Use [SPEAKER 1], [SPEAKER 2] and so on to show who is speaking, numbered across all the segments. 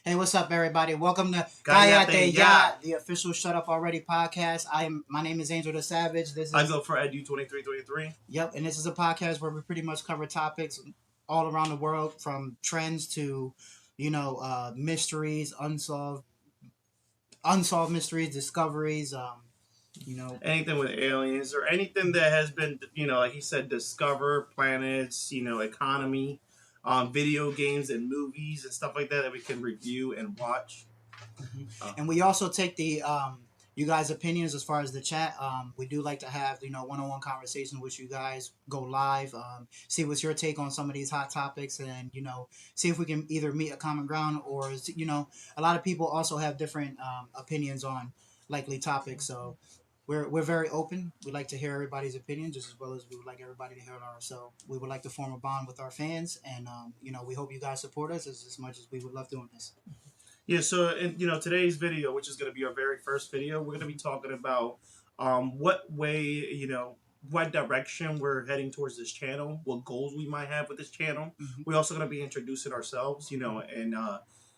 [SPEAKER 1] Hey, what's up, everybody? Welcome to
[SPEAKER 2] CALLATE,
[SPEAKER 1] CALLATE,
[SPEAKER 2] yeah.
[SPEAKER 1] the official Shut Up Already podcast. My name is Angel the Savage. This
[SPEAKER 2] I
[SPEAKER 1] is
[SPEAKER 2] go for Edu 2323.
[SPEAKER 1] Yep, and this is a podcast where we pretty much cover topics all around the world, from trends to, mysteries, unsolved mysteries, discoveries. You know,
[SPEAKER 2] Anything with aliens or anything that has been, like he said, discover planets, economy, video games and movies and stuff like that that we can review and watch.
[SPEAKER 1] mhm.
[SPEAKER 2] Uh,
[SPEAKER 1] And we also take the you guys' opinions as far as the chat. We do like to have one-on-one conversations with you guys. Go live, see what's your take on some of these hot topics, and see if we can either meet a common ground or a lot of people also have different opinions on likely topics. So we're very open. We like to hear everybody's opinion just as well as we would like everybody to hear ours. So we would like to form a bond with our fans, and we hope you guys support us as much as we would love doing this.
[SPEAKER 2] yeah, so in today's video, which is going to be our very first video, we're going to be talking about what way, what direction we're heading towards this channel, what goals we might have with this channel.
[SPEAKER 1] Mhm.
[SPEAKER 2] We're also going to be introducing ourselves, and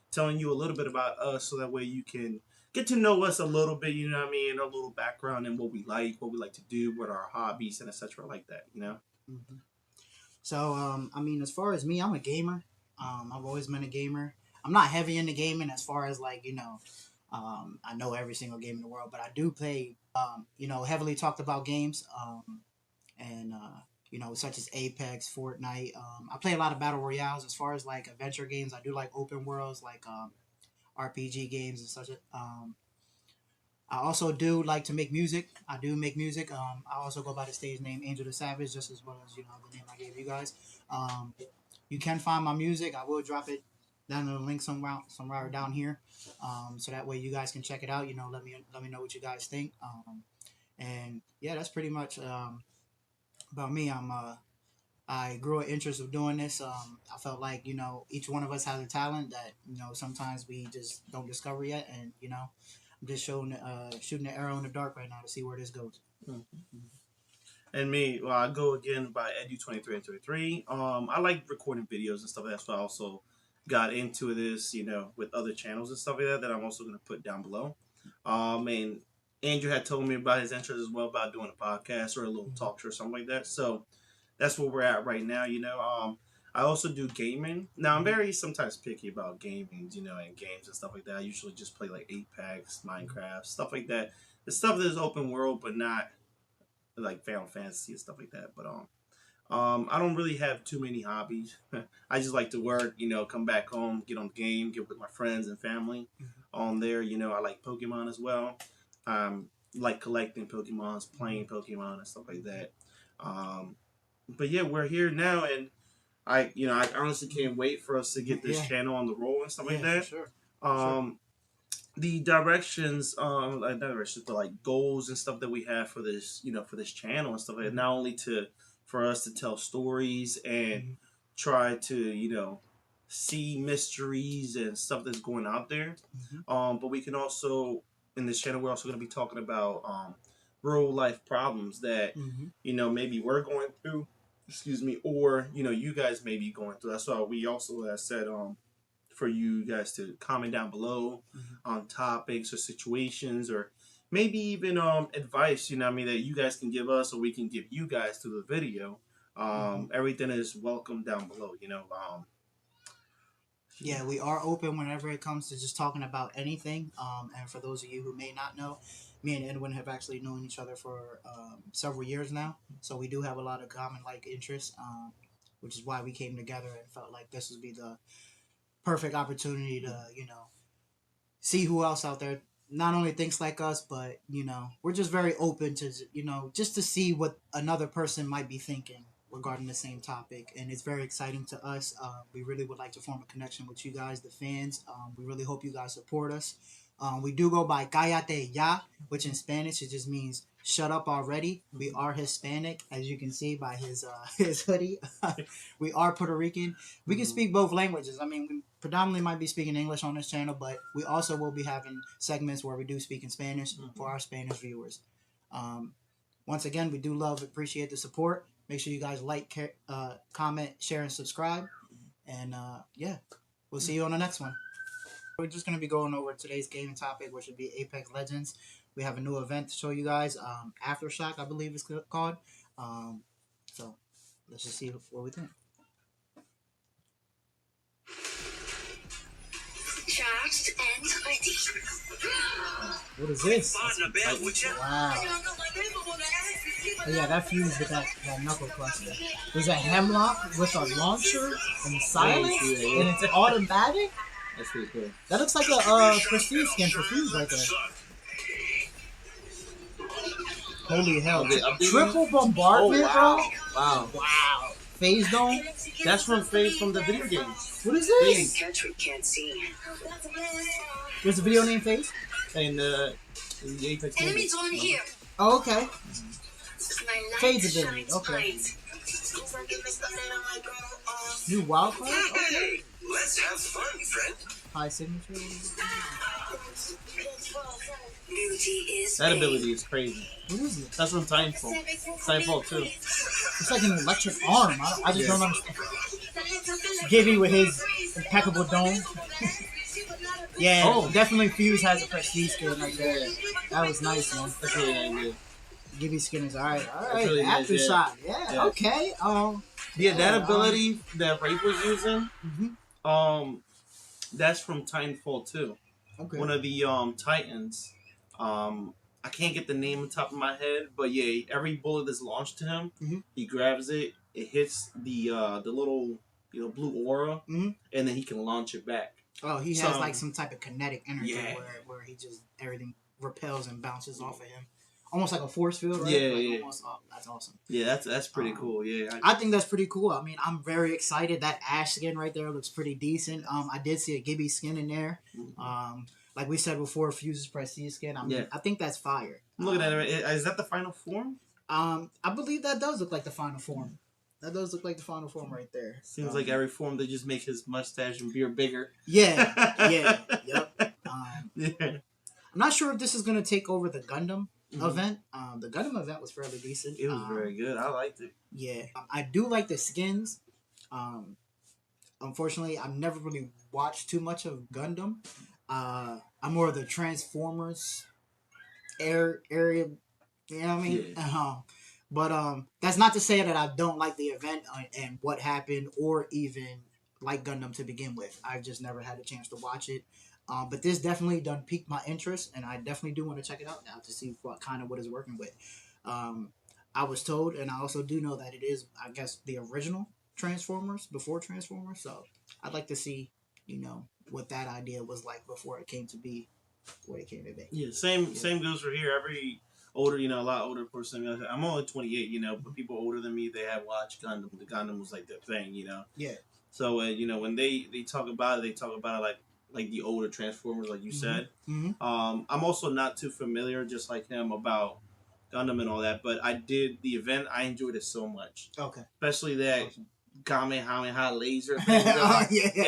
[SPEAKER 2] telling you a little bit about us so that way you can get to know us a little bit, you know what I mean, a little background and what we like to do, what our hobbies and etc. like that.
[SPEAKER 1] Mhm. So, as far as me, I'm a gamer. I've always been a gamer. I'm not heavy into gaming as far as like, I know every single game in the world, but I do play, heavily talked about games, and, such as Apex, Fortnite. I play a lot of battle royales. As far as like adventure games, I do like open worlds, like RPG games and such. I also do like to make music. I do make music. I also go by the stage name Angel the Savage, just as well as the name I gave you guys. You can find my music. I will drop it down in the link somewhere down here, so that way you guys can check it out. Let me know what you guys think. And yeah, that's pretty much about me. I grew an interest of doing this. I felt like each one of us has a talent that sometimes we just don't discover yet, and I'm just shooting an arrow in the dark right now to see where this goes.
[SPEAKER 2] Mm-hmm. And me, well, I go again by Edu 2323. I like recording videos and stuff. That's why I also got into this, with other channels and stuff like that. That I'm also going to put down below. And Andrew had told me about his interest as well about doing a podcast or a little talk show or something like that. So that's where we're at right now. I also do gaming. Now I'm very sometimes picky about gaming, and games and stuff like that. I usually just play like Apex, Minecraft, stuff like that. The stuff that is open world, but not like Final Fantasy and stuff like that. But I don't really have too many hobbies. I just like to work, come back home, get on the game, get with my friends and family on there. I like Pokemon as well. Like collecting Pokemons, playing Pokemon and stuff like that. Um, but yeah, we're here now, and I honestly can't wait for us to get this
[SPEAKER 1] Yeah,
[SPEAKER 2] channel on the roll and stuff like
[SPEAKER 1] yeah, for
[SPEAKER 2] that.
[SPEAKER 1] sure, for sure.
[SPEAKER 2] Um, the directions, like not directions, but like goals and stuff that we have for this, for this channel and stuff like that. Not only to for us to tell stories and
[SPEAKER 1] Mhm.
[SPEAKER 2] try to, see mysteries and stuff that's going out there.
[SPEAKER 1] Mhm.
[SPEAKER 2] But we can also in this channel we're also going to be talking about real life problems that
[SPEAKER 1] Mhm.
[SPEAKER 2] maybe we're going through. Excuse me, or you guys may be going through. That's why we also have said for you guys to comment down below
[SPEAKER 1] Mhm.
[SPEAKER 2] on topics or situations or maybe even advice, what I mean, that you guys can give us or we can give you guys through the video.
[SPEAKER 1] Mhm.
[SPEAKER 2] Everything is welcome down below.
[SPEAKER 1] Yeah,
[SPEAKER 2] Yeah.
[SPEAKER 1] we are open whenever it comes to just talking about anything. And for those of you who may not know, me and Edwin have actually known each other for several years now, so we do have a lot of common like interests, which is why we came together and felt like this would be the perfect opportunity to see who else out there not only thinks like us, but we're just very open to just to see what another person might be thinking regarding the same topic, and it's very exciting to us. We really would like to form a connection with you guys, the fans. We really hope you guys support us. We do go by Cállate ya, which in Spanish it just means shut up already. We are Hispanic, as you can see by his his hoodie. We are Puerto Rican. We can speak both languages. We predominantly might be speaking English on this channel, but we also will be having segments where we do speak in Spanish for our Spanish viewers. Um, Once again, we do appreciate the support. Make sure you guys like, comment, share, and subscribe. And yeah, we'll see you on the next one. We're just going to be going over today's gaming topic, which would be Apex Legends. We have a new event to show you guys. Aftershock, I believe it's called. Um, so let's just see what we think.
[SPEAKER 3] Charged and ready.
[SPEAKER 1] What is this? Wow. Oh, yeah, that fused with that knuckle cluster. There's a hemlock with a launcher and silence, and it's automatic.
[SPEAKER 2] That's pretty cool.
[SPEAKER 1] That looks like a prestige skin for Fuse right there. Holy hell. Triple bombardment,
[SPEAKER 2] wow.
[SPEAKER 1] bro?
[SPEAKER 2] Wow.
[SPEAKER 1] Wow. Phase Dome?
[SPEAKER 2] That's from Phase from the video game.
[SPEAKER 1] What is this? There's a video name Phase?
[SPEAKER 2] And the Apex
[SPEAKER 3] Enemies on here.
[SPEAKER 1] Oh, okay.
[SPEAKER 3] Phase
[SPEAKER 1] ability, okay. New wild card? Okay.
[SPEAKER 4] Let's have fun, friend.
[SPEAKER 1] High signature?
[SPEAKER 2] That ability is crazy.
[SPEAKER 1] What is it?
[SPEAKER 2] That's from Timefall. Timefall 2.
[SPEAKER 1] It's like an electric arm. I just don't understand. Gibby with his impeccable dome. Yeah, definitely Fuse has a prestige skin right there. That was nice, man.
[SPEAKER 2] That's really good.
[SPEAKER 1] Gibby's skin is alright. Alright,
[SPEAKER 2] really nice,
[SPEAKER 1] Aftershock. Yeah, okay.
[SPEAKER 2] Yeah, that ability that Rape was using,
[SPEAKER 1] Mhm.
[SPEAKER 2] that's from Timefall 2.
[SPEAKER 1] Okay.
[SPEAKER 2] One of the Titans. I can't get the name on top of my head, but yeah, every bullet that's launched to him, he grabs it, it hits the little blue aura, and then he can launch it back.
[SPEAKER 1] Oh, he has like some type of kinetic energy where he just everything repels and bounces off of him. Almost like a force field, right?
[SPEAKER 2] Yeah,
[SPEAKER 1] like
[SPEAKER 2] yeah.
[SPEAKER 1] Almost, that's awesome.
[SPEAKER 2] Yeah, that's pretty cool. Yeah,
[SPEAKER 1] I think that's pretty cool. I mean, I'm very excited. That Ash skin right there looks pretty decent. I did see a Gibby skin in there. Like we said before, Fuse's prestige skin. I mean, I think that's fire.
[SPEAKER 2] I'm looking at it. Is that the final form?
[SPEAKER 1] I believe that does look like the final form. That does look like the final form right there.
[SPEAKER 2] Seems like every form they just make his mustache and beard bigger.
[SPEAKER 1] Yeah, yep.
[SPEAKER 2] Yeah.
[SPEAKER 1] I'm not sure if this is gonna take over the Gundam event. The Gundam event was fairly decent.
[SPEAKER 2] It was very good. I liked it.
[SPEAKER 1] Yeah, I do like the skins. Unfortunately, I've never really watched too much of Gundam. I'm more of the Transformers area. You know what I mean?
[SPEAKER 2] Yeah.
[SPEAKER 1] But that's not to say that I don't like the event and what happened, or even like Gundam to begin with. I've just never had a chance to watch it. But this definitely done piqued my interest, and I definitely do want to check it out now to see what it's working with. I was told, and I also do know that it is, I guess, the original Transformers before Transformers. So I'd like to see, what that idea was like before it came to be what it came to be.
[SPEAKER 2] Yeah, same goes for here. Every older, a lot older person. I'm only 28, but people older than me, they have watched Gundam. The Gundam was like their thing,
[SPEAKER 1] Yeah.
[SPEAKER 2] So when they talk about it, they talk about it like the older Transformers, like you said. I'm also not too familiar, just like him, about Gundam and all that. But I did the event. I enjoyed it so much.
[SPEAKER 1] Okay.
[SPEAKER 2] Especially that Kamehameha laser thing.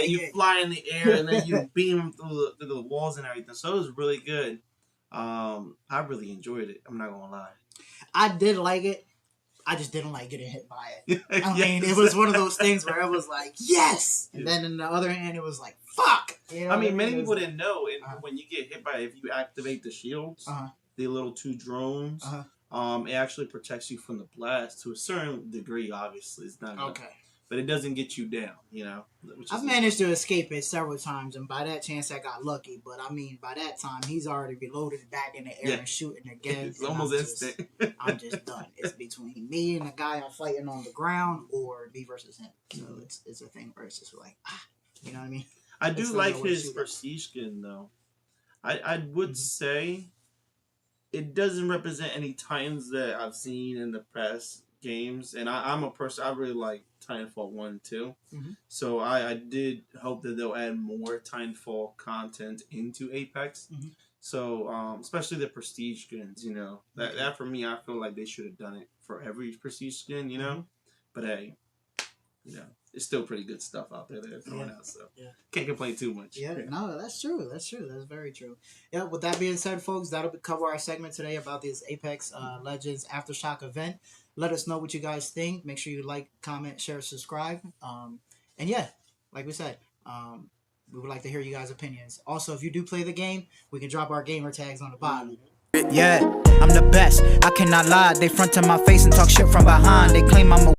[SPEAKER 2] You fly in the air and then you beam through the walls and everything. So it was really good. I really enjoyed it. I'm not gonna lie.
[SPEAKER 1] I did like it. I just didn't like getting hit by it. I mean, it was one of those things where it was like, yes! And then on the other hand, it was like, fuck!
[SPEAKER 2] I mean, many people didn't know. And when you get hit by it, if you activate the shields, the little 2 drones, it actually protects you from the blast to a certain degree, obviously. It's not
[SPEAKER 1] okay.
[SPEAKER 2] But it doesn't get you down,
[SPEAKER 1] I've managed to escape it several times, and by that chance, I got lucky. But I mean, by that time, he's already reloaded back in the air and shooting again.
[SPEAKER 2] It's almost instant.
[SPEAKER 1] I'm just done. It's between me and the guy I'm fighting on the ground, or me versus him. So it's a thing where it's just like, you know what I mean?
[SPEAKER 2] I do like his prestige skin, though. I would say it doesn't represent any Titans that I've seen in the past games, and I'm a person, I really like Titanfall 1 and 2. So I did hope that they'll add more Titanfall content into Apex. So especially the prestige skins, that for me, I feel like they should have done it for every prestige skin, but hey, it's still pretty good stuff out there they're throwing out, so can't complain too much.
[SPEAKER 1] No, that's true. That's very true. Yeah, with that being said, folks, that'll cover our segment today about this Apex Legends Aftershock event. Let us know what you guys think. Make sure you like, comment, share, subscribe. And yeah, like we said, We would like to hear you guys' opinions. Also, if you do play the game, we can drop our gamer tags on the bottom.
[SPEAKER 5] Yeah, I'm the best. I cannot lie. They front to my face and talk shit from behind. They claim I'm a